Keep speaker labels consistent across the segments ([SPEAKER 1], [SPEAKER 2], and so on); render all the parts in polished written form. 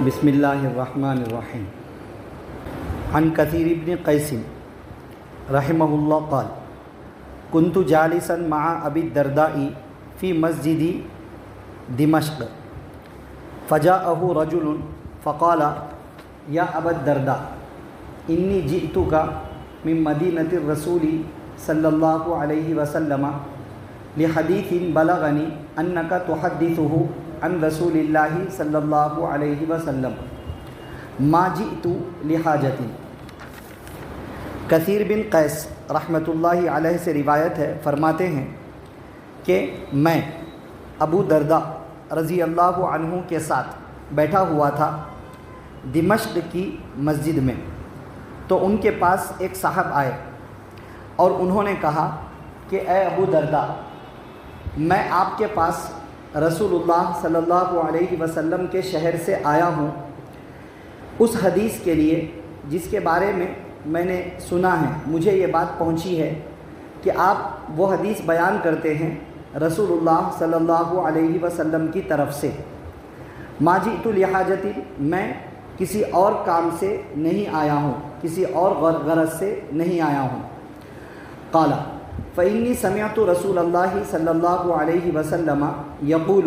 [SPEAKER 1] بسم اللہ الرحمن الرحیم عن کثیر بن قیس رحمہ اللہ قال كنت جالسا مع ابی الدرداء فی مسجد دمشق فجاءه رجل فقال یا ابا الدرداء انی جئتك من مدینۃ الرسول صلی اللہ علیہ وسلم لحدیث بلغنی انک تحدثه عن رسول اللہ صلی اللہ علیہ وسلم ما جئت لحاجتی۔ کثیر بن قیس رحمۃ اللہ علیہ سے روایت ہے، فرماتے ہیں کہ میں ابو درداء رضی اللہ عنہ کے ساتھ بیٹھا ہوا تھا دمشق کی مسجد میں، تو ان کے پاس ایک صاحب آئے اور انہوں نے کہا کہ اے ابو درداء، میں آپ کے پاس رسول اللہ صلی اللہ علیہ وسلم کے شہر سے آیا ہوں اس حدیث کے لیے جس کے بارے میں نے سنا ہے، مجھے یہ بات پہنچی ہے کہ آپ وہ حدیث بیان کرتے ہیں رسول اللہ صلی اللہ علیہ وسلم کی طرف سے۔ ما جئت لحاجتی، میں کسی اور کام سے نہیں آیا ہوں، کسی اور غرض سے نہیں آیا ہوں۔ قال فإنی سمعت رسول اللہ صلی اللہ علیہ وسلم یقول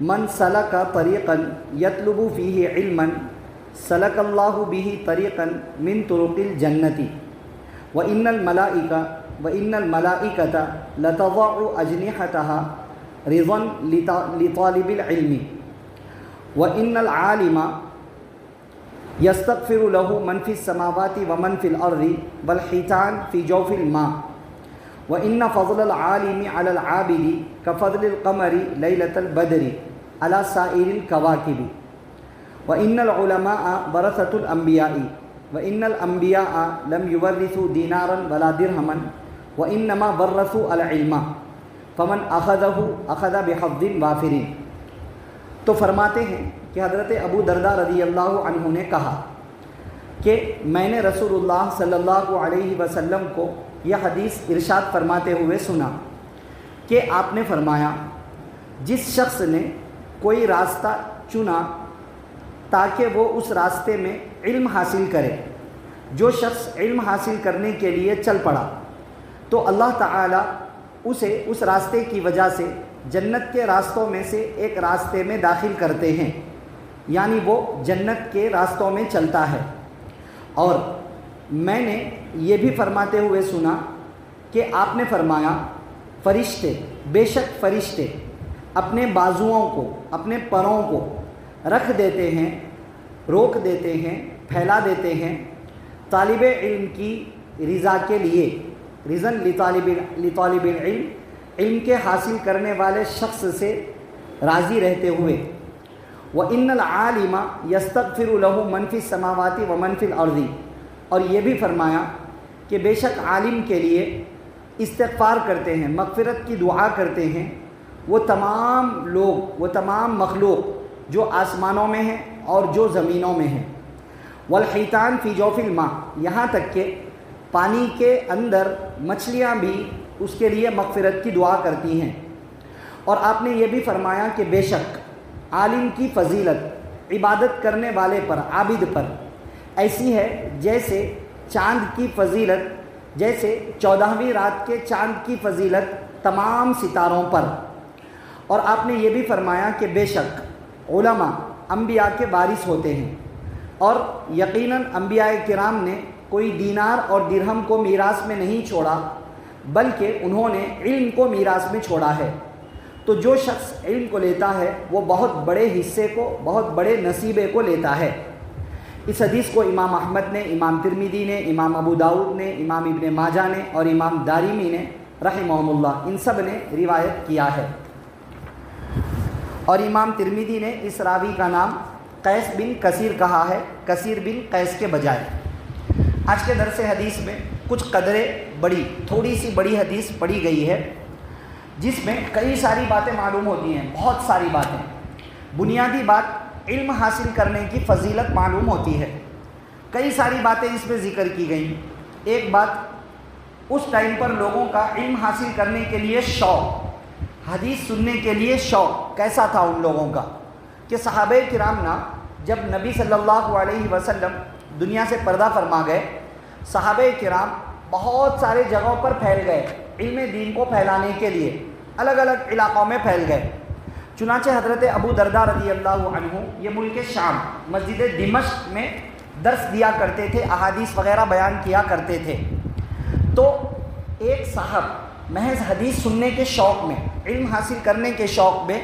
[SPEAKER 1] من سلک طریقا یطلب فیہ علما سلک اللہ بہ طریقا من طرق الجنۃ وإن الملائکۃ لتضع اجنحتها رضا لطالب العلم وإن العالم یستغفر له من فی السماوات ومن فی الارض والحیتان فی جوف الماء وَإِنَّ فَضْلَ الْعَالِمِ عَلَى الْعَابِدِ كَفَضْلِ الْقَمَرِ لَيْلَةَ الْبَدْرِ عَلَى سَائِرِ الْكَوَاكِبِ وَإِنَّ الْعُلَمَاءَ وَرَثَةُ الْأَنْبِيَاءِ وَإِنَّ الْأَنْبِيَاءَ لَمْ يُوَرِّثُوا دِينَارًا وَلَا دِرْهَمًا وَإِنَّمَا وَرَّثُوا الْعِلْمَ فَمَنْ أَخَذَهُ أَخَذَ بِحَظٍّ وَافِرٍ۔ تو فرماتے ہیں کہ حضرت ابو درداء رضی اللہ عنہ نے کہا کہ میں نے رسول اللہ صلی اللہ علیہ وسلم کو یہ حدیث ارشاد فرماتے ہوئے سنا کہ آپ نے فرمایا، جس شخص نے کوئی راستہ چنا تاکہ وہ اس راستے میں علم حاصل کرے، جو شخص علم حاصل کرنے کے لیے چل پڑا تو اللہ تعالیٰ اسے اس راستے کی وجہ سے جنت کے راستوں میں سے ایک راستے میں داخل کرتے ہیں، یعنی وہ جنت کے راستوں میں چلتا ہے۔ اور میں نے یہ بھی فرماتے ہوئے سنا کہ آپ نے فرمایا، فرشتے، بے شک فرشتے اپنے بازوؤں کو، اپنے پروں کو رکھ دیتے ہیں، روک دیتے ہیں، پھیلا دیتے ہیں طالب علم کی رضا کے لیے، رضاً لطالب العلم، علم کے حاصل کرنے والے شخص سے راضی رہتے ہوئے۔ وَإِنَّ الْعَالِمَ يَسْتَغْفِرُ لَهُ مَنْ فِي السَّمَاوَاتِ وَمَنْ فِي الْأَرْضِ، اور یہ بھی فرمایا کہ بے شک عالم کے لیے استغفار کرتے ہیں، مغفرت کی دعا کرتے ہیں وہ تمام لوگ، وہ تمام مخلوق جو آسمانوں میں ہیں اور جو زمینوں میں ہیں۔ والحیتان فی جوف الماء، یہاں تک کہ پانی کے اندر مچھلیاں بھی اس کے لیے مغفرت کی دعا کرتی ہیں۔ اور آپ نے یہ بھی فرمایا کہ بے شک عالم کی فضیلت عبادت کرنے والے پر، عابد پر ایسی ہے جیسے چاند کی فضیلت، جیسے 14ویں رات کے چاند کی فضیلت تمام ستاروں پر۔ اور آپ نے یہ بھی فرمایا کہ بے شک علماء انبیاء کے وارث ہوتے ہیں، اور یقیناً انبیاء کرام نے کوئی دینار اور درہم کو میراث میں نہیں چھوڑا بلکہ انہوں نے علم کو میراث میں چھوڑا ہے۔ تو جو شخص علم کو لیتا ہے وہ بہت بڑے حصے کو، بہت بڑے نصیبے کو لیتا ہے۔ اس حدیث کو امام احمد نے، امام ترمذی نے، امام ابو داؤد نے، امام ابن ماجہ نے اور امام دارمی نے رحمہم اللہ، ان سب نے روایت کیا ہے۔ اور امام ترمذی نے اس راوی کا نام قیس بن کثیر کہا ہے، کثیر بن قیس کے بجائے۔ آج کے درس حدیث میں کچھ قدرے بڑی، تھوڑی سی بڑی حدیث پڑھی گئی ہے جس میں کئی ساری باتیں معلوم ہوتی ہیں، بہت ساری باتیں۔ بنیادی بات علم حاصل کرنے کی فضیلت معلوم ہوتی ہے، کئی ساری باتیں اس میں ذکر کی گئیں۔ ایک بات، اس ٹائم پر لوگوں کا علم حاصل کرنے کے لیے شوق، حدیث سننے کے لیے شوق کیسا تھا ان لوگوں کا، کہ صحابہ کرام نا جب نبی صلی اللہ علیہ وسلم دنیا سے پردہ فرما گئے، صحابہ کرام بہت سارے جگہوں پر پھیل گئے علم دین کو پھیلانے کے لیے، الگ الگ علاقوں میں پھیل گئے۔ چنانچہ حضرت ابو درداء رضی اللہ عنہ یہ ملک شام مسجد دمشق میں درس دیا کرتے تھے، احادیث وغیرہ بیان کیا کرتے تھے۔ تو ایک صاحب محض حدیث سننے کے شوق میں، علم حاصل کرنے کے شوق میں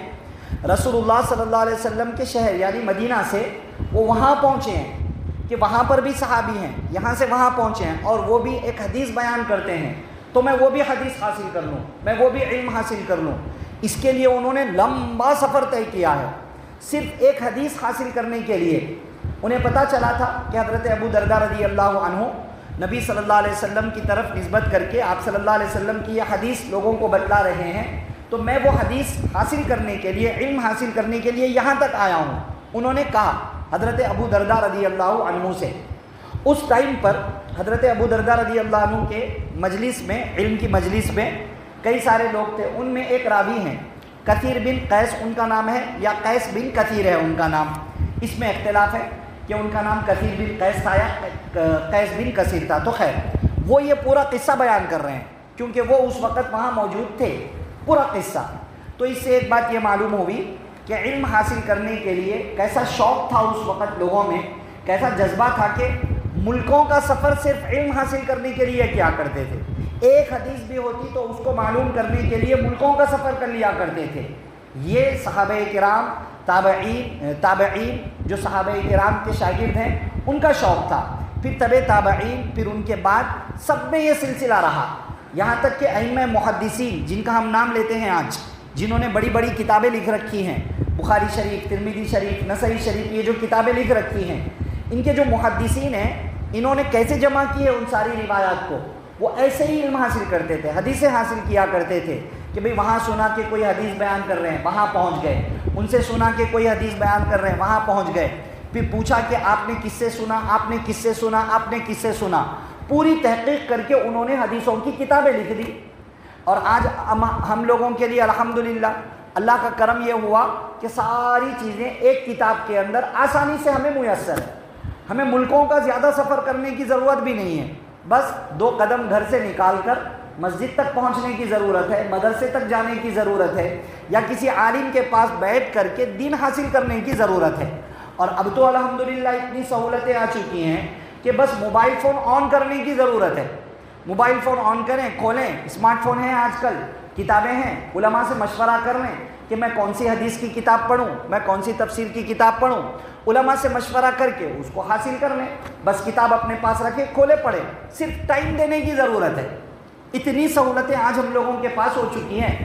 [SPEAKER 1] رسول اللہ صلی اللہ علیہ وسلم کے شہر یعنی مدینہ سے وہ وہاں پہنچے ہیں کہ وہاں پر بھی صحابی ہیں، یہاں سے وہاں پہنچے ہیں اور وہ بھی ایک حدیث بیان کرتے ہیں، تو میں وہ بھی حدیث حاصل کر لوں، میں وہ بھی علم حاصل کر لوں۔ اس کے لیے انہوں نے لمبا سفر طے کیا ہے، صرف ایک حدیث حاصل کرنے کے لیے۔ انہیں پتہ چلا تھا کہ حضرت ابو درداء رضی اللہ عنہ نبی صلی اللہ علیہ وسلم کی طرف نسبت کر کے آپ صلی اللہ علیہ وسلم کی یہ حدیث لوگوں کو بتلا رہے ہیں، تو میں وہ حدیث حاصل کرنے کے لیے، علم حاصل کرنے کے لیے یہاں تک آیا ہوں۔ انہوں نے کہا حضرت ابو درداء رضی اللہ عنہ سے۔ اس ٹائم پر حضرت ابو درداء رضی اللہ عنہ کے مجلس میں، علم کی مجلس میں کئی سارے لوگ تھے، ان میں ایک راوی ہیں کثیر بن قیس ان کا نام ہے یا قیس بن کثیر ہے ان کا نام، اس میں اختلاف ہے کہ ان کا نام کثیر بن قیس تھا یا قیس بن کثیر تھا۔ تو خیر وہ یہ پورا قصہ بیان کر رہے ہیں کیونکہ وہ اس وقت وہاں موجود تھے، پورا قصہ۔ تو اس سے ایک بات یہ معلوم ہوئی کہ علم حاصل کرنے کے لیے کیسا شوق تھا اس وقت لوگوں میں، کیسا جذبہ تھا کہ ملکوں کا سفر صرف علم حاصل کرنے کے لیے کیا کرتے تھے۔ ایک حدیث بھی ہوتی تو اس کو معلوم کرنے کے لیے ملکوں کا سفر کر لیا کرتے تھے۔ یہ صحابہ کرام، تابعین جو صحابہ کرام کے شاگرد ہیں، ان کا شوق تھا۔ پھر تبع تابعین، پھر ان کے بعد سب میں یہ سلسلہ رہا، یہاں تک کہ ائمہ محدثین جن کا ہم نام لیتے ہیں آج، جنہوں نے بڑی بڑی کتابیں لکھ رکھی ہیں، بخاری شریف، ترمذی شریف، نسائی شریف، یہ جو کتابیں لکھ رکھی ہیں، ان کے جو محدثین ہیں، انہوں نے کیسے جمع کی ہے ان ساری روایات کو؟ وہ ایسے ہی علم حاصل کرتے تھے، حدیثیں حاصل کیا کرتے تھے کہ بھئی وہاں سنا کہ کوئی حدیث بیان کر رہے ہیں، وہاں پہنچ گئے، ان سے سنا کہ کوئی حدیث بیان کر رہے ہیں، وہاں پہنچ گئے، پھر پوچھا کہ آپ نے کس سے سنا، آپ نے کس سے سنا، آپ نے کس سے سنا، پوری تحقیق کر کے انہوں نے حدیثوں کی کتابیں لکھ دی۔ اور آج ہم لوگوں کے لیے الحمدللہ اللہ کا کرم یہ ہوا کہ ساری چیزیں ایک کتاب کے اندر آسانی سے ہمیں میسر ہے، ہمیں ملکوں کا زیادہ سفر کرنے کی ضرورت بھی نہیں ہے، بس 2 قدم گھر سے نکال کر مسجد تک پہنچنے کی ضرورت ہے، مدرسے تک جانے کی ضرورت ہے، یا کسی عالم کے پاس بیٹھ کر کے دین حاصل کرنے کی ضرورت ہے۔ اور اب تو الحمدللہ اتنی سہولتیں آ چکی ہیں کہ بس موبائل فون آن کرنے کی ضرورت ہے، موبائل فون آن کریں، کھولیں، اسمارٹ فون ہیں آج کل، کتابیں ہیں، علماء سے مشورہ کر لیں کہ میں کون سی حدیث کی کتاب پڑھوں، میں کون سی تفسیر کی کتاب پڑھوں، علماء سے مشورہ کر کے اس کو حاصل کر لیں، بس کتاب اپنے پاس رکھے، کھولے پڑھیں، صرف ٹائم دینے کی ضرورت ہے۔ اتنی سہولتیں آج ہم لوگوں کے پاس ہو چکی ہیں،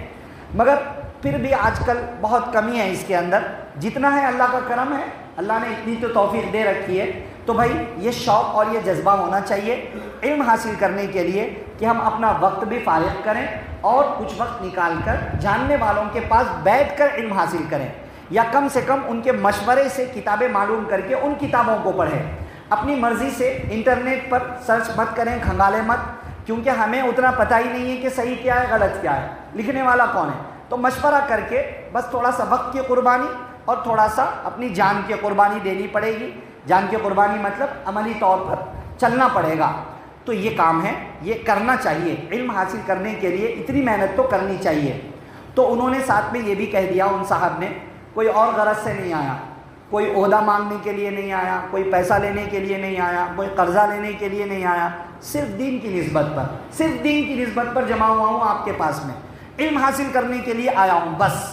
[SPEAKER 1] مگر پھر بھی آج کل بہت کمی ہے اس کے اندر، جتنا ہے اللہ کا کرم ہے، اللہ نے اتنی تو توفیق دے رکھی ہے۔ تو بھائی یہ شوق اور یہ جذبہ ہونا چاہیے علم حاصل کرنے کے لیے کہ ہم اپنا وقت بھی فارغ کریں اور کچھ وقت نکال کر جاننے والوں کے پاس بیٹھ کر علم حاصل کریں، یا کم سے کم ان کے مشورے سے کتابیں معلوم کر کے ان کتابوں کو پڑھیں۔ اپنی مرضی سے انٹرنیٹ پر سرچ مت کریں، کھنگالیں مت، کیونکہ ہمیں اتنا پتہ ہی نہیں ہے کہ صحیح کیا ہے غلط کیا ہے، لکھنے والا کون ہے۔ تو مشورہ کر کے بس تھوڑا سا وقت کی قربانی اور تھوڑا سا اپنی جان کی قربانی دینی پڑے گی۔ جان کی قربانی مطلب عملی طور پر چلنا پڑے گا۔ تو یہ کام ہے، یہ کرنا چاہیے، علم حاصل کرنے کے لیے اتنی محنت تو کرنی چاہیے۔ تو انہوں نے ساتھ میں یہ بھی کہہ دیا، ان صاحب نے، کوئی اور غرض سے نہیں آیا، کوئی عہدہ مانگنے کے لیے نہیں آیا، کوئی پیسہ لینے کے لیے نہیں آیا، کوئی قرضہ لینے کے لیے نہیں آیا، صرف دین کی نسبت پر، صرف دین کی نسبت پر جمع ہوا ہوں آپ کے پاس میں، علم حاصل کرنے کے لیے آیا ہوں، بس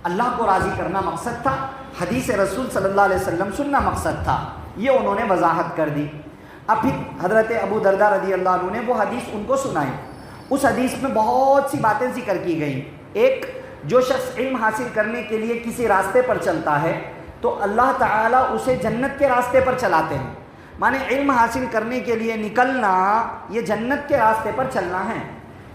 [SPEAKER 1] اللہ کو راضی کرنا مقصد تھا، حدیث رسول صلی اللہ علیہ وسلم سننا مقصد تھا۔ یہ انہوں نے وضاحت کر دی۔ اب پھر حضرت ابو درداء رضی اللہ عنہ نے وہ حدیث ان کو سنائی۔ اس حدیث میں بہت سی باتیں ذکر کی گئیں۔ ایک، جو شخص علم حاصل کرنے کے لیے کسی راستے پر چلتا ہے تو اللہ تعالیٰ اسے جنت کے راستے پر چلاتے ہیں۔ مانے علم حاصل کرنے کے لیے نکلنا یہ جنت کے راستے پر چلنا ہے۔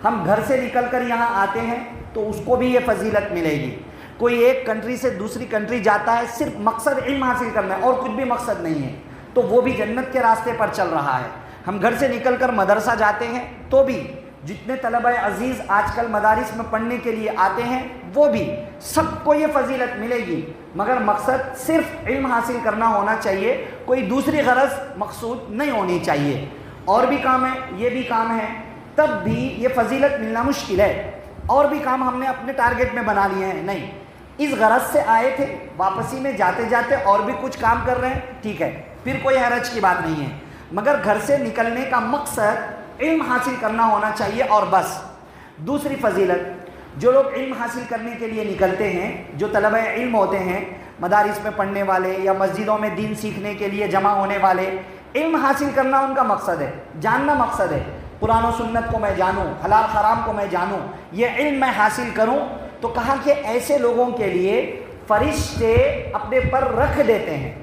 [SPEAKER 1] ہم گھر سے نکل کر یہاں آتے ہیں تو اس کو بھی یہ فضیلت ملے گی۔ کوئی ایک کنٹری سے دوسری کنٹری جاتا ہے صرف مقصد علم حاصل کرنا ہے اور کچھ بھی مقصد نہیں ہے، تو وہ بھی جنت کے راستے پر چل رہا ہے۔ ہم گھر سے نکل کر مدرسہ جاتے ہیں تو بھی جتنے طلبہ عزیز آج کل مدارس میں پڑھنے کے لیے آتے ہیں وہ بھی سب کو یہ فضیلت ملے گی، مگر مقصد صرف علم حاصل کرنا ہونا چاہیے، کوئی دوسری غرض مقصود نہیں ہونی چاہیے۔ اور بھی کام ہے، یہ بھی کام ہے، تب بھی یہ فضیلت ملنا مشکل ہے۔ اور بھی کام ہم نے اپنے ٹارگٹ میں بنا لیے ہیں، نہیں، اس غرض سے آئے تھے، واپسی میں جاتے جاتے اور بھی کچھ کام کر رہے ہیں، ٹھیک ہے، پھر کوئی حرج کی بات نہیں ہے، مگر گھر سے نکلنے کا مقصد علم حاصل کرنا ہونا چاہیے اور بس۔ دوسری فضیلت، جو لوگ علم حاصل کرنے کے لیے نکلتے ہیں، جو طلبہ علم ہوتے ہیں، مدارس میں پڑھنے والے یا مسجدوں میں دین سیکھنے کے لیے جمع ہونے والے، علم حاصل کرنا ان کا مقصد ہے، جاننا مقصد ہے، قرآن و سنت کو میں جانوں، حلال حرام کو میں جانوں، یہ علم میں حاصل کروں، تو کہا کہ ایسے لوگوں کے لیے فرشتے اپنے پر رکھ دیتے ہیں،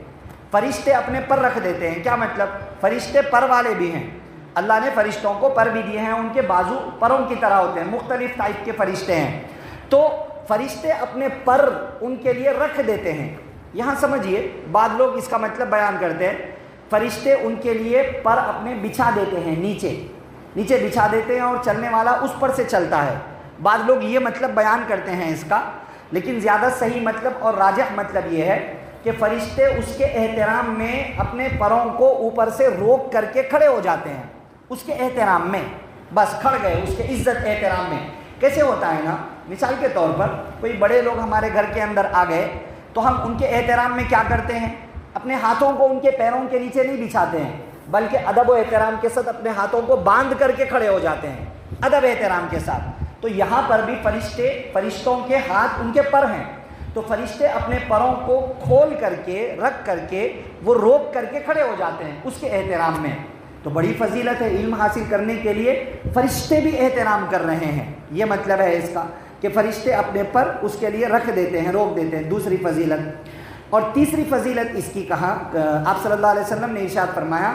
[SPEAKER 1] فرشتے اپنے پر رکھ دیتے ہیں۔ کیا مطلب؟ فرشتے پر والے بھی ہیں، اللہ نے فرشتوں کو پر بھی دیے ہیں، ان کے بازو پروں کی طرح ہوتے ہیں، مختلف ٹائپ کے فرشتے ہیں، تو فرشتے اپنے پر ان کے لیے رکھ دیتے ہیں۔ یہاں سمجھیے، بعض لوگ اس کا مطلب بیان کرتے ہیں فرشتے ان کے لیے پر اپنے بچھا دیتے ہیں، نیچے بچھا دیتے ہیں اور چلنے والا اس پر سے چلتا ہے۔ بعض لوگ یہ مطلب بیان کرتے ہیں اس کا، لیکن زیادہ صحیح مطلب اور راجح مطلب یہ ہے کہ فرشتے اس کے احترام میں اپنے پروں کو اوپر سے روک کر کے کھڑے ہو جاتے ہیں، اس کے احترام میں، بس کھڑ گئے، اس کے عزت احترام میں۔ کیسے ہوتا ہے نا، مثال کے طور پر کوئی بڑے لوگ ہمارے گھر کے اندر آ گئے تو ہم ان کے احترام میں کیا کرتے ہیں؟ اپنے ہاتھوں کو ان کے پیروں کے نیچے نہیں بچھاتے ہیں، بلکہ ادب و احترام کے ساتھ اپنے ہاتھوں کو باندھ کر کے کھڑے ہو جاتے ہیں، ادب احترام کے ساتھ۔ تو یہاں پر بھی فرشتوں کے ہاتھ ان کے پر ہیں، تو فرشتے اپنے پروں کو کھول کر کے رکھ کر کے وہ روک کر کے کھڑے ہو جاتے ہیں اس کے احترام میں۔ تو بڑی فضیلت ہے، علم حاصل کرنے کے لیے فرشتے بھی احترام کر رہے ہیں، یہ مطلب ہے اس کا کہ فرشتے اپنے پر اس کے لیے رکھ دیتے ہیں، روک دیتے ہیں۔ دوسری فضیلت اور تیسری فضیلت اس کی کہا، آپ صلی اللہ علیہ وسلم نے ارشاد فرمایا،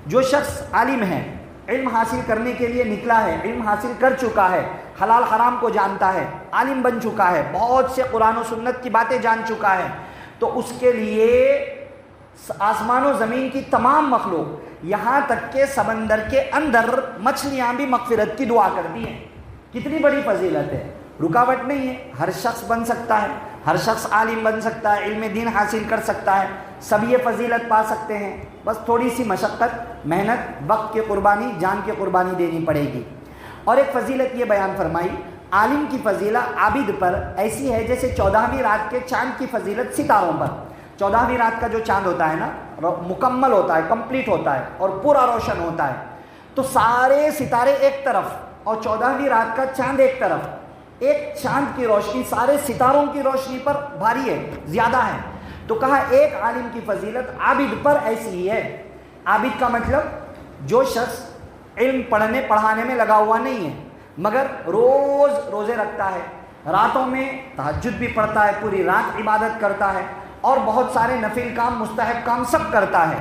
[SPEAKER 1] جو شخص عالم ہے، علم حاصل کرنے کے لیے نکلا ہے، علم حاصل کر چکا ہے، حلال حرام کو جانتا ہے، عالم بن چکا ہے، بہت سے قرآن و سنت کی باتیں جان چکا ہے، تو اس کے لیے آسمان و زمین کی تمام مخلوق، یہاں تک کہ سمندر کے اندر مچھلیاں بھی مغفرت کی دعا کرتی ہیں۔ کتنی بڑی فضیلت ہے، رکاوٹ نہیں ہے، ہر شخص بن سکتا ہے، ہر شخص عالم بن سکتا ہے، علم دین حاصل کر سکتا ہے، سب یہ فضیلت پا سکتے ہیں، بس تھوڑی سی مشقت، محنت، وقت کی قربانی، جان کی قربانی دینی پڑے گی۔ اور ایک فضیلت یہ بیان فرمائی، عالم کی فضیلت عابد پر ایسی ہے جیسے 14ویں رات کے چاند کی فضیلت ستاروں پر۔ 14ویں رات کا جو چاند ہوتا ہے نا، مکمل ہوتا ہے، کمپلیٹ ہوتا ہے اور پورا روشن ہوتا ہے، تو سارے ستارے ایک طرف اور 14ویں رات کا چاند ایک طرف، ایک چاند کی روشنی سارے ستاروں کی روشنی پر بھاری ہے، زیادہ ہے، تو کہا ایک عالم کی فضیلت عابد پر ایسی ہی ہے۔ عابد کا مطلب جو شخص علم پڑھنے پڑھانے میں لگا ہوا نہیں ہے، مگر روز روزے رکھتا ہے، راتوں میں تہجد بھی پڑھتا ہے، پوری رات عبادت کرتا ہے، اور بہت سارے نفل کام، مستحب کام سب کرتا ہے۔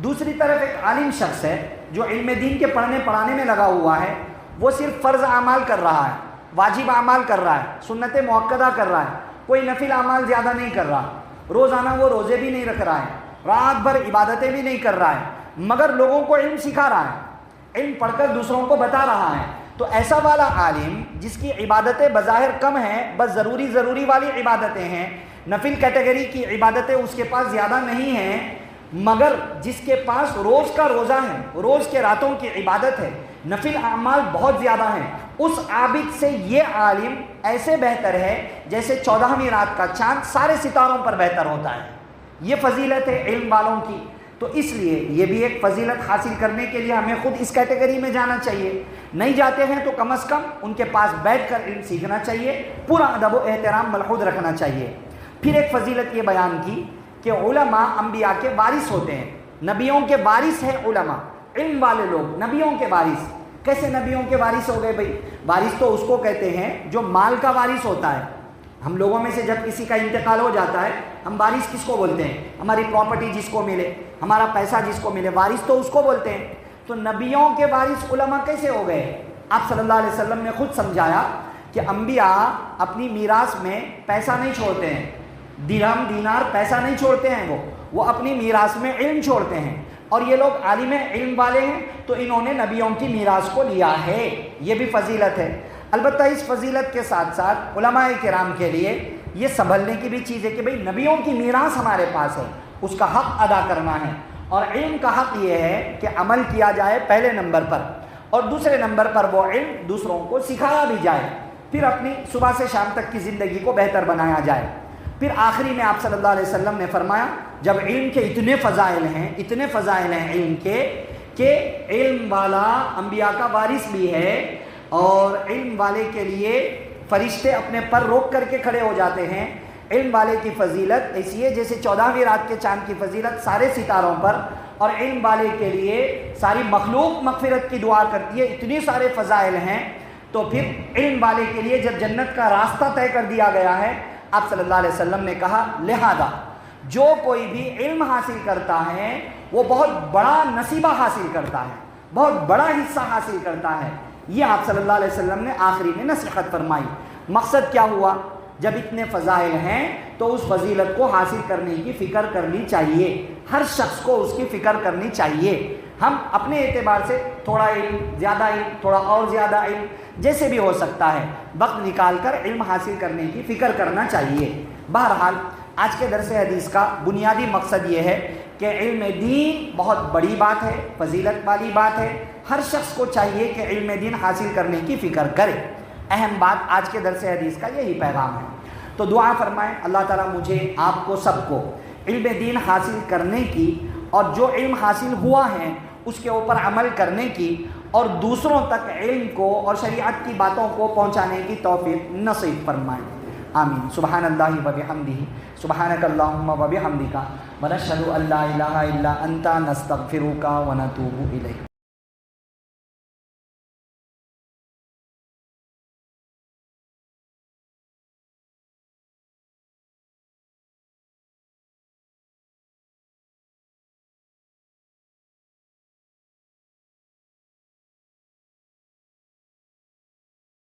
[SPEAKER 1] دوسری طرف ایک عالم شخص ہے جو علم دین کے پڑھنے پڑھانے میں لگا ہوا ہے، وہ صرف فرض اعمال کر رہا ہے، واجب اعمال کر رہا ہے، سنت مؤکدہ کر رہا ہے، کوئی نفل اعمال زیادہ نہیں کر رہا، روزانہ وہ روزے بھی نہیں رکھ رہا ہے، رات بھر عبادتیں بھی نہیں کر رہا ہے، مگر لوگوں کو علم سکھا رہا ہے، علم پڑھ کر دوسروں کو بتا رہا ہے۔ تو ایسا والا عالم جس کی عبادتیں بظاہر کم ہیں، بس ضروری والی عبادتیں ہیں، نفل کیٹیگری کی عبادتیں اس کے پاس زیادہ نہیں ہیں، مگر جس کے پاس روز کا روزہ ہے، روز کے راتوں کی عبادت ہے، نفل اعمال بہت زیادہ ہیں، اس عابد سے یہ عالم ایسے بہتر ہے جیسے 14ویں رات کا چاند سارے ستاروں پر بہتر ہوتا ہے۔ یہ فضیلت ہے علم والوں کی۔ تو اس لیے یہ بھی ایک فضیلت حاصل کرنے کے لیے ہمیں خود اس کیٹیگری میں جانا چاہیے، نہیں جاتے ہیں تو کم از کم ان کے پاس بیٹھ کر علم سیکھنا چاہیے، پورا ادب و احترام ملحوظ رکھنا چاہیے۔ پھر ایک فضیلت یہ بیان کی کہ علماء انبیاء کے وارث ہوتے ہیں، نبیوں کے وارث ہیں علماء، علم والے لوگ نبیوں کے وارث۔ کیسے نبیوں کے وارث ہو گئے بھائی؟ وارث تو اس کو کہتے ہیں جو مال کا وارث ہوتا ہے۔ ہم لوگوں میں سے جب کسی کا انتقال ہو جاتا ہے، ہم وارث کس کو بولتے ہیں؟ ہماری پراپرٹی جس کو ملے، ہمارا پیسہ جس کو ملے، وارث تو اس کو بولتے ہیں۔ تو نبیوں کے وارث علماء کیسے ہو گئے؟ آپ صلی اللہ علیہ وسلم نے خود سمجھایا کہ انبیاء اپنی میراث میں پیسہ نہیں چھوڑتے ہیں، درہم دینار پیسہ نہیں چھوڑتے ہیں، وہ اپنی میراث میں علم چھوڑتے ہیں۔ اور یہ لوگ عالم علم والے ہیں تو انہوں نے نبیوں کی میراث کو لیا ہے، یہ بھی فضیلت ہے۔ البتہ اس فضیلت کے ساتھ ساتھ علماء کرام کے لیے یہ سنبھلنے کی بھی چیز ہے کہ بھئی نبیوں کی میراث ہمارے پاس ہے، اس کا حق ادا کرنا ہے، اور علم کا حق یہ ہے کہ عمل کیا جائے پہلے نمبر پر، اور دوسرے نمبر پر وہ علم دوسروں کو سکھایا بھی جائے، پھر اپنی صبح سے شام تک کی زندگی کو بہتر بنایا جائے۔ پھر آخری میں آپ صلی اللہ علیہ وسلم نے فرمایا جب علم کے اتنے فضائل ہیں علم کے کہ علم والا انبیاء کا وارث بھی ہے، اور علم والے کے لیے فرشتے اپنے پر روک کر کے کھڑے ہو جاتے ہیں۔ علم والے کی فضیلت ایسی ہے جیسے 14ویں رات کے چاند کی فضیلت سارے ستاروں پر، اور علم والے کے لیے ساری مخلوق مغفرت کی دعا کرتی ہے، اتنے سارے فضائل ہیں۔ تو پھر علم والے کے لیے جب جنت کا راستہ طے کر دیا گیا ہے، آپ صلی اللہ علیہ وسلم نے کہا لہذا جو کوئی بھی علم حاصل کرتا ہے وہ بہت بڑا نصیبہ حاصل کرتا ہے، بہت بڑا حصہ حاصل کرتا ہے۔ یہ آپ صلی اللہ علیہ وسلم نے آخری میں نصیحت فرمائی۔ مقصد کیا ہوا؟ جب اتنے فضائل ہیں تو اس فضیلت کو حاصل کرنے کی فکر کرنی چاہیے، ہر شخص کو اس کی فکر کرنی چاہیے۔ ہم اپنے اعتبار سے تھوڑا علم، زیادہ علم، تھوڑا اور زیادہ علم، جیسے بھی ہو سکتا ہے وقت نکال کر علم حاصل کرنے کی فکر کرنا چاہیے۔ بہرحال آج کے درس حدیث کا بنیادی مقصد یہ ہے کہ علم دین بہت بڑی بات ہے، فضیلت والی بات ہے، ہر شخص کو چاہیے کہ علم دین حاصل کرنے کی فکر کرے۔ اہم بات آج کے درس حدیث کا یہی پیغام ہے۔ تو دعا فرمائیں اللہ تعالیٰ مجھے، آپ کو، سب کو علم دین حاصل کرنے کی، اور جو علم حاصل ہوا ہے اس کے اوپر عمل کرنے کی، اور دوسروں تک علم کو اور شریعت کی باتوں کو پہنچانے کی توفیق نصیب فرمائیں، آمین۔ سبحان اللہ و بحمدہ، سبحانک اللہم و بحمدک، ونشہد ان لا الہ الا انت، نستغفرک و نتوب الیک۔